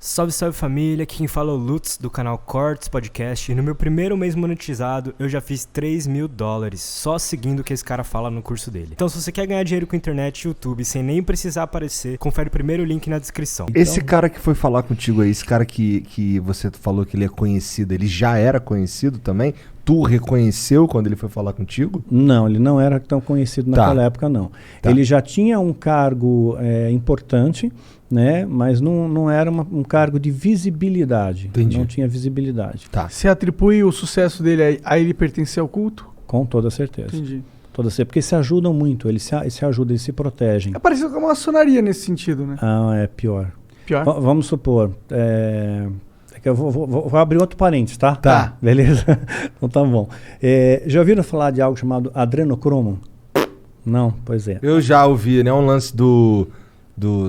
Salve, salve família, aqui quem fala é o Lutz do canal Cortes Podcast e no meu primeiro mês monetizado eu já fiz $3.000 só seguindo o que esse cara fala no curso dele. Então se você quer ganhar dinheiro com internet e YouTube sem nem precisar aparecer, confere o primeiro link na descrição. Esse cara que foi falar contigo aí, esse cara que você falou que ele é conhecido, ele já era conhecido também? Tu reconheceu quando ele foi falar contigo? Não, ele não era tão conhecido naquela época, não. Tá. Ele já tinha um cargo importante, né? Mas não era um cargo de visibilidade. Entendi. Não tinha visibilidade. Tá. Você atribui o sucesso dele a ele pertencer ao culto? Com toda certeza. Entendi. Porque se ajudam muito, eles se ajudam, eles se protegem. É parecido com a maçonaria nesse sentido, né? Ah, é pior. Pior? Vamos supor... Eu vou abrir outro parênteses, tá? Tá. Beleza? Então tá bom. Já ouviram falar de algo chamado adrenocromo? Não? Pois é. Eu já ouvi, né? Um lance do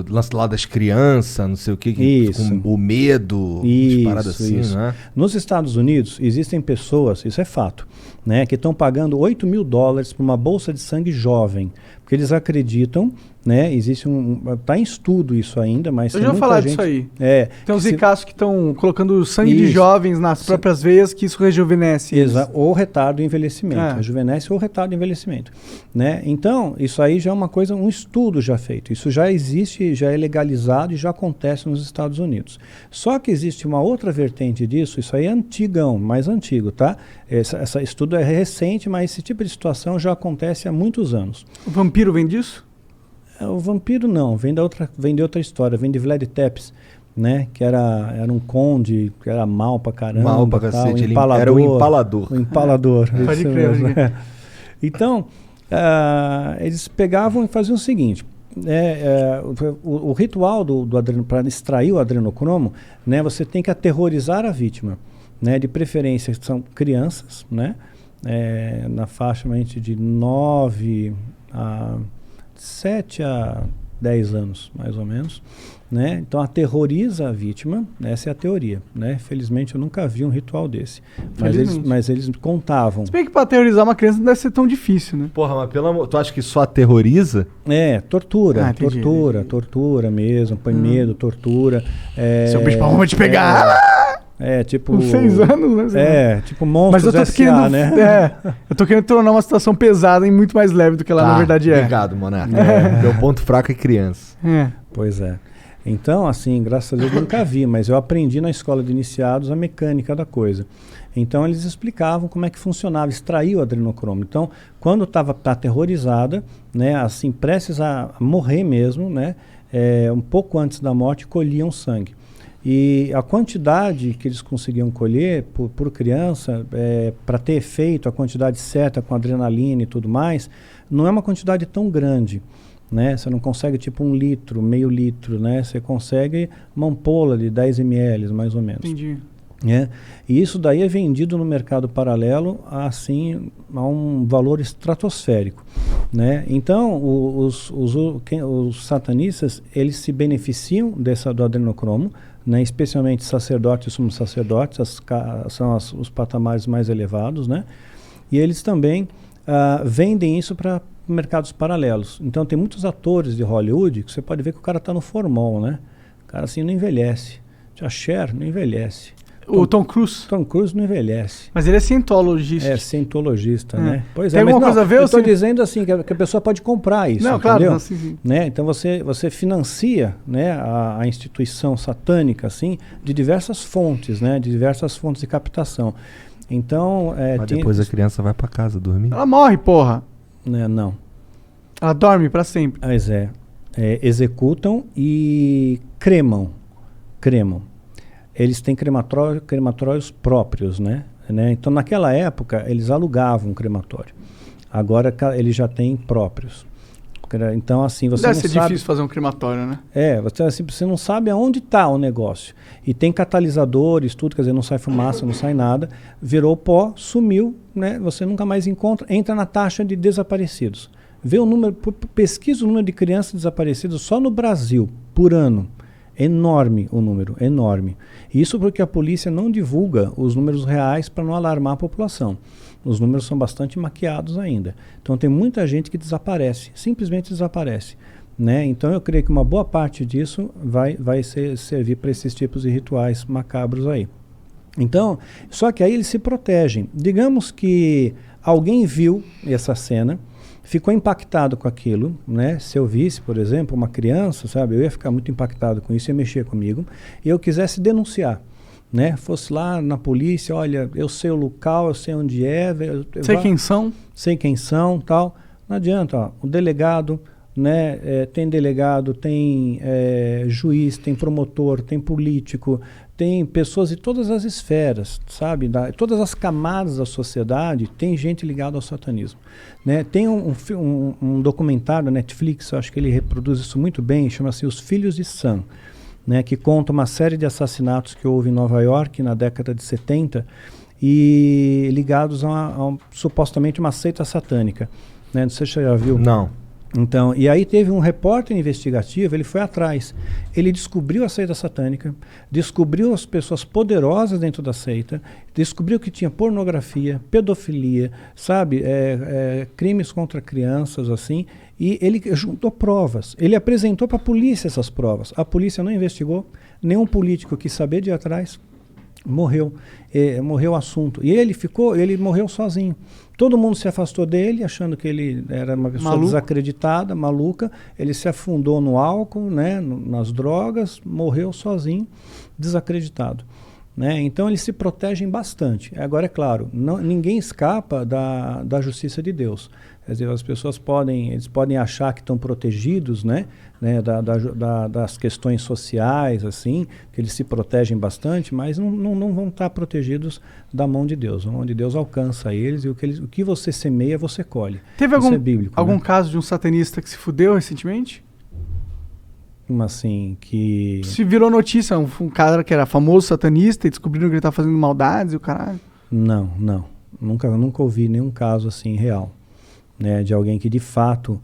lance lá das crianças, não sei o que, Isso. com o medo, Isso, paradas assim, isso. né? Nos Estados Unidos, existem pessoas, isso é fato, né, que estão pagando $8.000 por uma bolsa de sangue jovem, porque eles acreditam, né, existe tá em estudo isso ainda, mas eu já vou falar disso aí. Tem uns ricaços que estão colocando sangue de jovens nas próprias veias, que isso rejuvenesce. Ou retarda o envelhecimento, rejuvenesce ou retarda o envelhecimento, né? Então, isso aí já é uma coisa, um estudo já feito, isso já existe, já é legalizado e já acontece nos Estados Unidos. Só que existe uma outra vertente disso, isso aí é antigão, mais antigo, tá? Esse estudo é recente, mas esse tipo de situação já acontece há muitos anos. O vampiro vem disso? O vampiro não, vem de outra história, vem de Vlad Tepes, né? Que era um conde, que era mal pra caramba. Mal pra cacete, ele era o empalador. O empalador. Pode crer. Então, eles pegavam e faziam o seguinte, o ritual para extrair o adrenocromo, né? Você tem que aterrorizar a vítima, né? De preferência são crianças, né? Na faixa de 7 a 10 anos, mais ou menos, né? Então aterroriza a vítima, essa é a teoria, né? Felizmente eu nunca vi um ritual desse, mas eles contavam. Se bem que para aterrorizar uma criança não deve ser tão difícil, né? Porra, mas pelo amor, tu acha que só aterroriza? Tortura mesmo, põe medo, tortura. Seu bicho vai te pegar! Tipo... Com 6 anos, né? Tipo Monstros S.A., né? Eu tô querendo tornar uma situação pesada e muito mais leve do que ela na verdade é. Obrigado, Monarca. Meu ponto fraco é criança. Pois é. Então, assim, graças a Deus eu nunca vi, mas eu aprendi na escola de iniciados a mecânica da coisa. Então, eles explicavam como é que funcionava, extrair o adrenocromo. Então, quando estava aterrorizada, né, assim, prestes a morrer mesmo, né, um pouco antes da morte, colhiam sangue. E a quantidade que eles conseguiam colher por criança, para ter efeito, a quantidade certa com adrenalina e tudo mais, não é uma quantidade tão grande, né? Você não consegue tipo 1 litro, meio litro, né? Você consegue uma ampola de 10 ml, mais ou menos. Entendi. E isso daí é vendido no mercado paralelo assim, a um valor estratosférico, né? Então, os satanistas, eles se beneficiam do adrenocromo, né, especialmente sacerdotes e sumos sacerdotes, são os patamares mais elevados, né? E eles também vendem isso para mercados paralelos. Então tem muitos atores de Hollywood que você pode ver que o cara está no formol, né? O cara assim não envelhece. A Cher não envelhece. O Tom Cruise? Tom Cruise não envelhece. Mas ele é cientologista. Cientologista, né? Pois tem alguma coisa a ver? Eu estou dizendo assim, que a pessoa pode comprar isso, não, entendeu? Claro, não, sim. Né? Então você financia, né, a instituição satânica, assim, de diversas fontes, né? De diversas fontes de captação. Então... Mas depois a criança vai para casa dormir? Ela morre, porra. Não. Ela dorme para sempre. Mas executam e cremam. Eles têm crematórios próprios, né? Então, naquela época, eles alugavam um crematório. Agora, eles já têm próprios. Então, assim, você Deve não ser sabe... difícil fazer um crematório, né? Você não sabe aonde está o negócio. E tem catalisadores, tudo, quer dizer, não sai fumaça, não sai nada. Virou pó, sumiu, né? Você nunca mais encontra, entra na taxa de desaparecidos. Vê o número, pesquisa o número de crianças desaparecidas só no Brasil, por ano. Enorme o número, enorme. Isso porque a polícia não divulga os números reais para não alarmar a população. Os números são bastante maquiados ainda. Então tem muita gente que desaparece, simplesmente desaparece. né? Então eu creio que uma boa parte disso vai servir para esses tipos de rituais macabros aí. Então, só que aí eles se protegem. Digamos que alguém viu essa cena, ficou impactado com aquilo, né? Se eu visse, por exemplo, uma criança, sabe, eu ia ficar muito impactado com isso, ia mexer comigo, e eu quisesse denunciar, né? Fosse lá na polícia, olha, eu sei o local, eu sei onde é, sei quem são, tal. Não adianta, ó, o delegado, né? Tem delegado, tem juiz, tem promotor, tem político, tem pessoas de todas as esferas, sabe? Todas as camadas da sociedade, tem gente ligada ao satanismo, né? Tem um documentário da Netflix, eu acho que ele reproduz isso muito bem, chama-se Os Filhos de Sam, né? Que conta uma série de assassinatos que houve em Nova York na década de 70 e ligados a supostamente uma seita satânica, né? Não sei se você já viu. Não. Então, e aí teve um repórter investigativo, ele foi atrás, ele descobriu a seita satânica, descobriu as pessoas poderosas dentro da seita, descobriu que tinha pornografia, pedofilia, sabe, crimes contra crianças, assim, e ele juntou provas, ele apresentou para a polícia essas provas, a polícia não investigou, nenhum político quis saber de ir atrás, morreu o assunto, e ele morreu sozinho. Todo mundo se afastou dele, achando que ele era uma pessoa desacreditada, maluca. Ele se afundou no álcool, né, nas drogas, morreu sozinho, desacreditado, né? Então eles se protegem bastante. Agora, é claro, ninguém escapa da justiça de Deus. Quer dizer, as pessoas podem achar que estão protegidos, né, das questões sociais, assim, que eles se protegem bastante, mas não vão estar protegidos da mão de Deus. A mão de Deus alcança eles e o que você semeia, você colhe. Teve Isso é bíblico, algum né? caso de um satanista que se fudeu recentemente? Como assim? Que... Se virou notícia, um cara que era famoso satanista e descobriram que ele tá fazendo maldades e o caralho. Não. Nunca ouvi nenhum caso assim real, né, de alguém que de fato...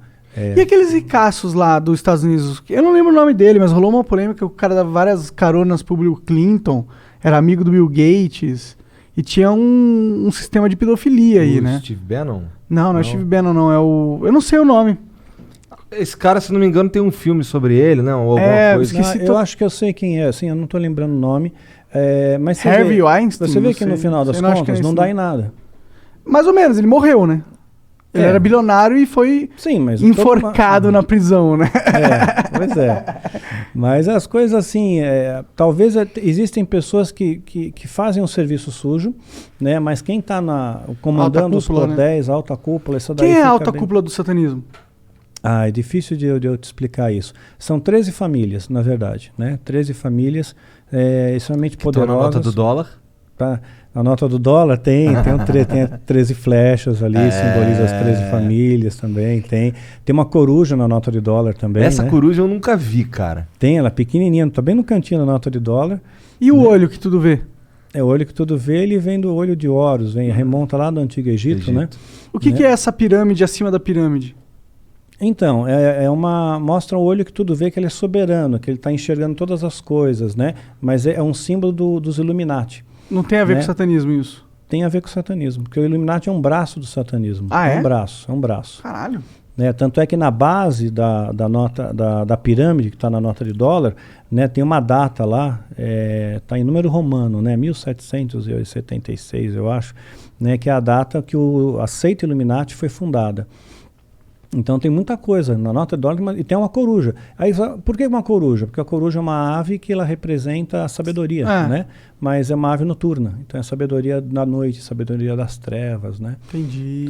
E aqueles ricaços lá dos Estados Unidos? Eu não lembro o nome dele, mas rolou uma polêmica que o cara dava várias caronas pro Bill Clinton, era amigo do Bill Gates, e tinha um sistema de pedofilia aí, né? Steve Bannon? Não é Steve Bannon, não. É o... Eu não sei o nome. Esse cara, se não me engano, tem um filme sobre ele, não? Ou alguma coisa. Eu acho que eu sei quem é, assim, eu não tô lembrando o nome. Mas Harvey Weinstein? Você vê que no final das contas não dá em nada. Mais ou menos, ele morreu, né? Ele era bilionário e foi enforcado na prisão, né? Pois é. Mas as coisas assim, talvez existem pessoas que fazem um serviço sujo, né? Mas quem está comandando os cordéis, alta cúpula, essa daí. Quem é a alta cúpula do satanismo? É difícil de eu te explicar isso. São 13 famílias, na verdade, né? 13 famílias extremamente poderosas. Estão na nota do dólar? Tá. A nota do dólar tem 13 flechas ali, simboliza as 13 famílias também. Tem uma coruja na nota de dólar também. Essa né? coruja eu nunca vi, cara. Tem, ela é pequenininha, tá bem no cantinho da nota de dólar. E o olho que tudo vê? O olho que tudo vê, ele vem do olho de Horus, remonta lá do Antigo Egito, né? O que é essa pirâmide acima da pirâmide? Então, mostra o olho que tudo vê, que ele é soberano, que ele está enxergando todas as coisas, né? Mas é um símbolo dos Illuminati. Não tem a ver com o satanismo isso? Tem a ver com o satanismo, porque o Illuminati é um braço do satanismo. Ah, é? É um braço. Caralho. Né? Tanto é que na base da pirâmide, que está na nota de dólar, né, tem uma data lá, está em número romano, né, 1776, eu acho, né, que é a data que a seita Illuminati foi fundada. Então tem muita coisa na nota de dólar e tem uma coruja. Aí, por que uma coruja? Porque a coruja é uma ave que ela representa a sabedoria, né? Mas é uma ave noturna. Então é a sabedoria da noite, sabedoria das trevas, né? Entendi.